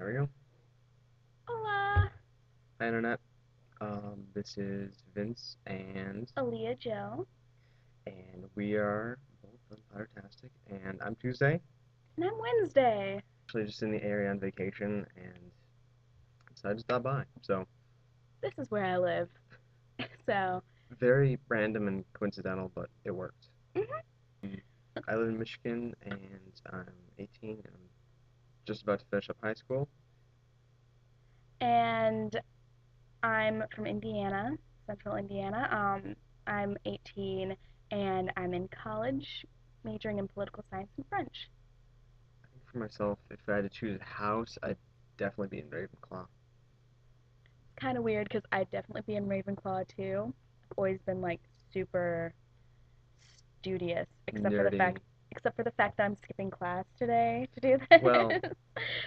There we go. Hola, Hi, Internet. This is Vince, Aaliyah Joe, and we are both on Pottertastic, and I'm Tuesday. and I'm Wednesday. Actually, just in the area on vacation, and decided to stop by. So, This is where I live. So, very random and coincidental, but it worked. mhm. Um, I live in Michigan, and I'm 18, and I'm just about to finish up high school. And I'm from Indiana, Central Indiana. I'm 18, and I'm in college, majoring in political science and French. I think for myself, if I had to choose a house, I'd definitely be in Ravenclaw. It's kind of weird because I'd definitely be in Ravenclaw too. I've always been like super studious, Nerdy. except for the fact that I'm skipping class today to do Well, this.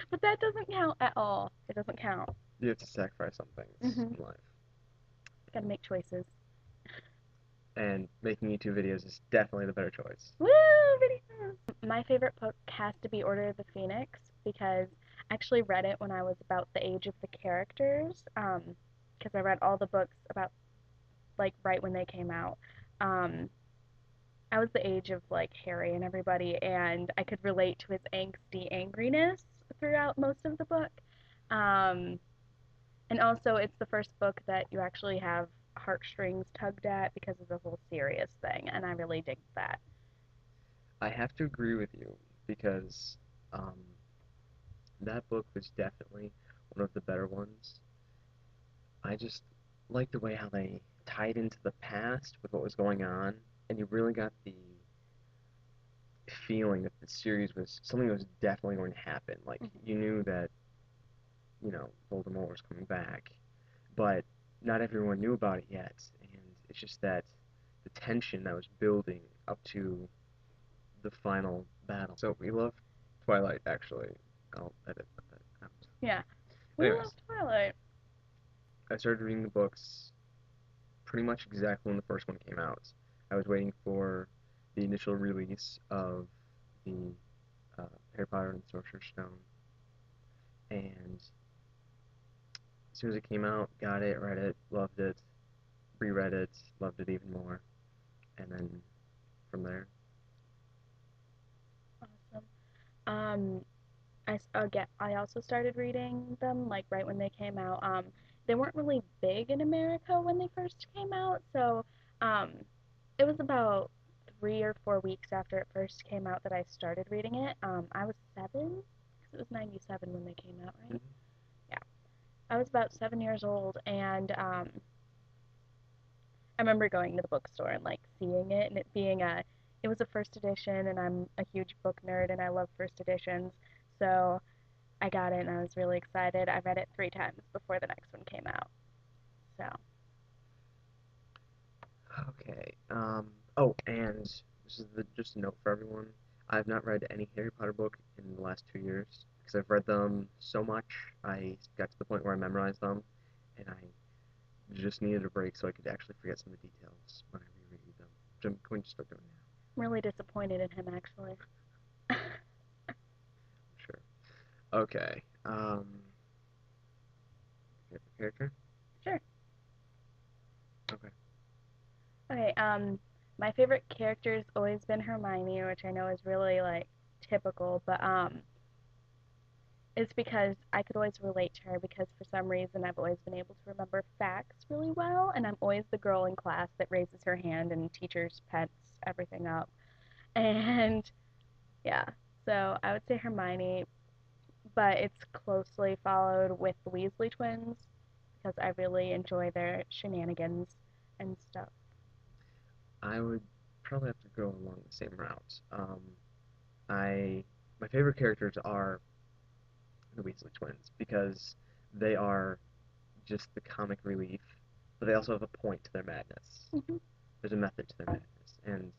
But that doesn't count at all. It doesn't count. you have to sacrifice some things Mhm. in life. Gotta make choices. And making YouTube videos is definitely the better choice. Woo! Videos! My favorite book has to be Order of the Phoenix because I actually read it when I was about the age of the characters. Because I read all the books about like right when they came out. Um, I was the age of like Harry and everybody, and I could relate to his angsty angriness throughout most of the book. Um, and also, it's the first book that you actually have heartstrings tugged at because of the whole serious thing, and I really dig that. I have to agree with you because um, that book was definitely one of the better ones. I just like the way how they tied into the past with what was going on, and you really got the feeling that the series was something that was definitely going to happen. Like Mhm. you knew that Voldemort was coming back, but not everyone knew about it yet, and it's just that the tension that was building up to the final battle. So we love Twilight, actually. I'll edit that out. Yeah, we love Anyways, Twilight. I started reading the books pretty much exactly when the first one came out. I was waiting for the initial release of the Harry Potter and the Sorcerer's Stone, and as soon as it came out, got it, read it, loved it, reread it, loved it even more, and then from there, Awesome. I also started reading them like right when they came out. They weren't really big in America when they first came out, so um, it was about 3 or 4 weeks after it first came out that I started reading it. I was 7, because it was 97 when they came out, right? mm-hmm. Yeah, I was about 7 years old, and I remember going to the bookstore and like seeing it and it being it was a first edition, and I'm a huge book nerd and I love first editions. So I got it and I was really excited. I read it 3 times before the next one came out. So, Okay. Oh, and this is just a note for everyone. I've not read any Harry Potter book in the last 2 years because I've read them so much. I got to the point where I memorized them, and I just needed a break so I could actually forget some of the details when I reread them, which I'm going to start doing now. I'm really disappointed in him actually. Sure. Okay. Favorite character? Sure. Okay. Okay, my favorite character's always been Hermione, which I know is really like typical, but it's because I could always relate to her because for some reason I've always been able to remember facts really well, and I'm always the girl in class that raises her hand and teachers pets everything up. And yeah, so I would say Hermione, but it's closely followed with the Weasley twins because I really enjoy their shenanigans and stuff. I would probably have to go along the same route. I my favorite characters are the Weasley twins because they are just the comic relief, but they also have a point to their madness. Mhm. There's a method to their madness, and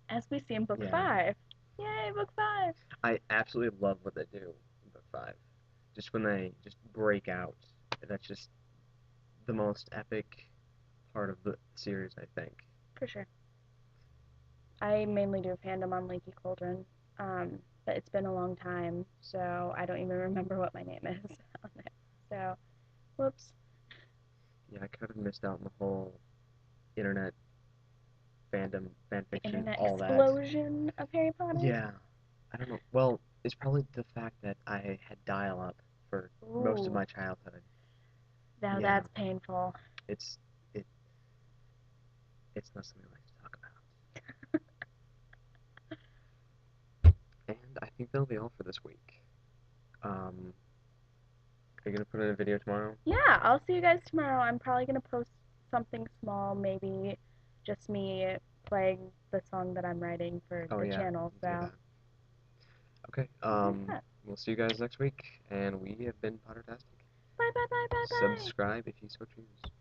As we see in book yeah, 5. Yay, book 5! I absolutely love what they do in book five. Just when they just break out, that's just the most epic part of the series, I think. For sure. I mainly do fandom on Leaky Cauldron. but it's been a long time, so I don't even remember what my name is on there. So, whoops. Yeah, I kind of missed out on the whole internet fandom, fan The fiction, internet all that. explosion of Harry Potter. Yeah, I don't know. Well, it's probably the fact that I had dial-up for most of Ooh, my childhood. now Yeah, that's painful. it's it it's not something I like to talk about. And I think that'll be all for this week. Are you gonna put in a video tomorrow? Yeah, I'll see you guys tomorrow. I'm probably gonna post something small, maybe just me playing the song that I'm writing for Oh the yeah, channel. you do So that. Okay. we'll do that. We'll see you guys next week, and we have been Pottertastic. Bye bye bye bye bye. Subscribe if you so choose.